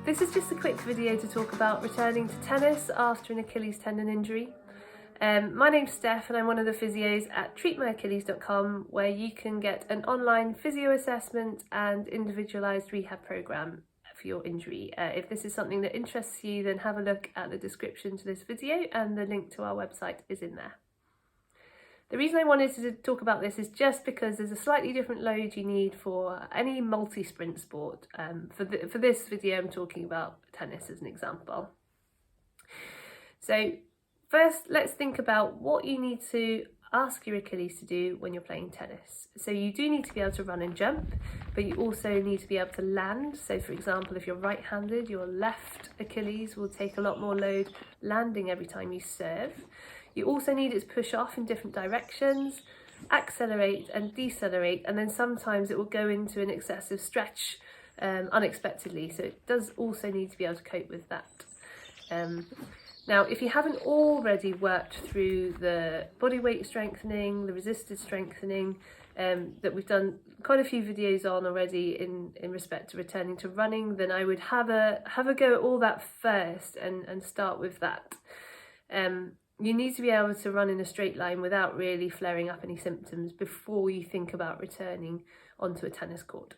This is just a quick video to talk about returning to tennis after an Achilles tendon injury. My name's Steph and I'm one of the physios at treatmyachilles.com, where you can get an online physio assessment and individualised rehab programme for your injury. If this is something that interests you, then have a look at the description to this video and the link to our website is in there. The reason I wanted to talk about this is just because there's a slightly different load you need for any multi-sprint sport. For this video I'm talking about tennis as an example. So first, let's think about what you need to ask your Achilles to do when you're playing tennis. So you do need to be able to run and jump, but you also need to be able to land. So for example, if you're right-handed, your left Achilles will take a lot more load landing every time you serve. You also need it to push off in different directions, accelerate and decelerate, and then sometimes it will go into an excessive stretch unexpectedly. So it does also need to be able to cope with that. Now, if you haven't already worked through the body weight strengthening, the resisted strengthening that we've done quite a few videos on already in respect to returning to running, then I would have a go at all that first and start with that. You need to be able to run in a straight line without really flaring up any symptoms before you think about returning onto a tennis court.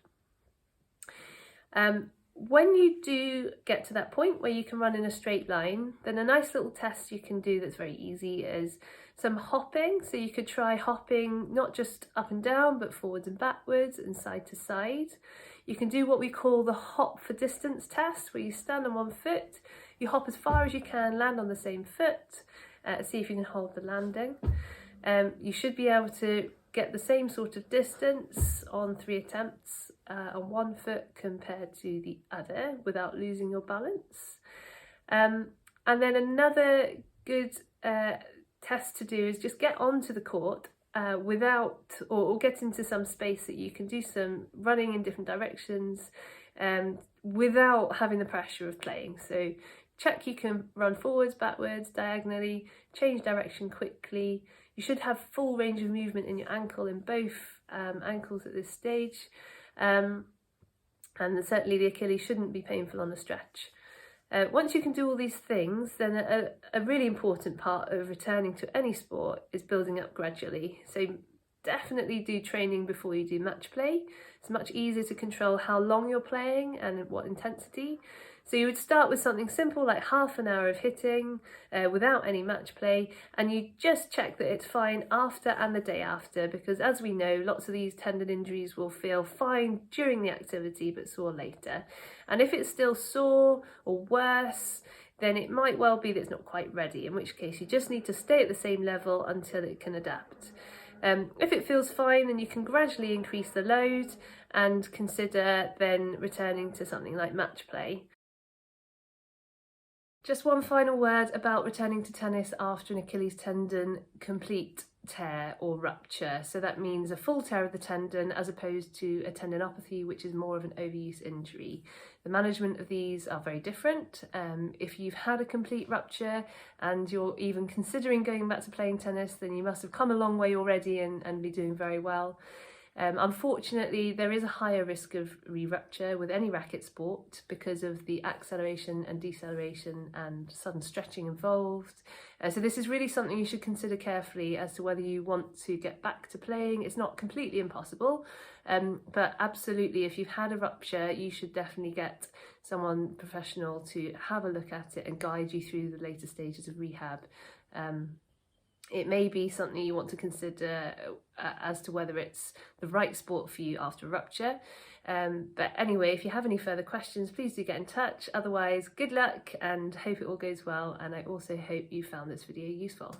When you do get to that point where you can run in a straight line, then a nice little test you can do that's very easy is some hopping. So you could try hopping not just up and down, but forwards and backwards and side to side. You can do what we call the hop for distance test, where you stand on one foot, you hop as far as you can, land on the same foot, see if you can hold the landing. You should be able to get the same sort of distance on 3 attempts on one foot compared to the other without losing your balance. And then another good test to do is just get onto the court without or get into some space that you can do some running in different directions without having the pressure of playing. So check you can run forwards, backwards, diagonally, change direction quickly. You should have full range of movement in your ankle in both ankles at this stage. And certainly the Achilles shouldn't be painful on the stretch. Once you can do all these things, then a really important part of returning to any sport is building up gradually. So definitely do training before you do match play. It's much easier to control how long you're playing and at what intensity. So you would start with something simple like half an hour of hitting without any match play, and you just check that it's fine after and the day after, because as we know, lots of these tendon injuries will feel fine during the activity but sore later. And if it's still sore or worse, then it might well be that it's not quite ready, in which case you just need to stay at the same level until it can adapt. If it feels fine, then you can gradually increase the load and consider then returning to something like match play. Just one final word about returning to tennis after an Achilles tendon complete tear or rupture. So that means a full tear of the tendon as opposed to a tendinopathy, which is more of an overuse injury. The management of these are very different. If you've had a complete rupture and you're even considering going back to playing tennis, then you must have come a long way already and be doing very well. Unfortunately, there is a higher risk of re-rupture with any racket sport because of the acceleration and deceleration and sudden stretching involved. So this is really something you should consider carefully as to whether you want to get back to playing. It's not completely impossible, but absolutely, if you've had a rupture, you should definitely get someone professional to have a look at it and guide you through the later stages of rehab. It may be something you want to consider as to whether it's the right sport for you after rupture. But anyway, if you have any further questions, please do get in touch. Otherwise, good luck and hope it all goes well. And I also hope you found this video useful.